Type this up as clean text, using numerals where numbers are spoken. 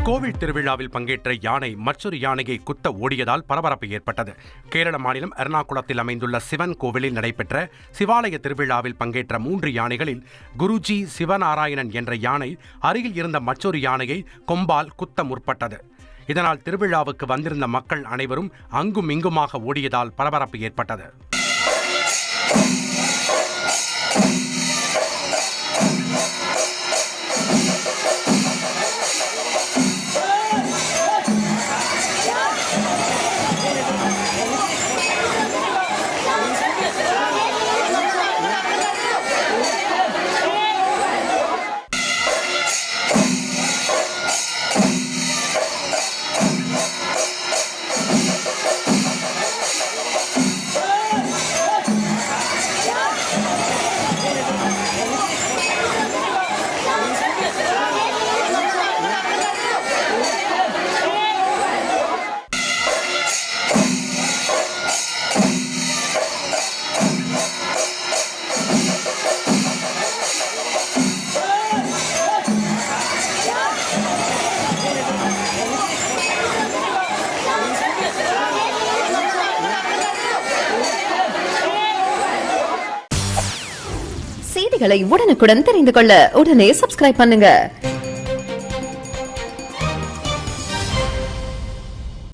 கோவில் திருவிழாவில் பங்கேற்ற யானை மற்றொரு யானையை குத்த ஓடியதால் பரபரப்பு ஏற்பட்டது. கேரள மாநிலம் எர்ணாகுளத்தில் அமைந்துள்ள சிவன் கோவிலில் நடைபெற்ற சிவாலய திருவிழாவில் பங்கேற்ற 3 யானைகளில் குருஜி சிவநாராயணன் என்ற யானை அருகில் இருந்த மற்றொரு யானையை கொம்பால் குத்த முற்பட்டது. இதனால் திருவிழாவுக்கு வந்திருந்த மக்கள் அனைவரும் அங்கும் இங்குமாக ஓடியதால் பரபரப்பு ஏற்பட்டது. செய்திகளை உடனுக்குடன் தெரிந்து கொள்ள உடனே சப்ஸ்கிரைப் பண்ணுங்க.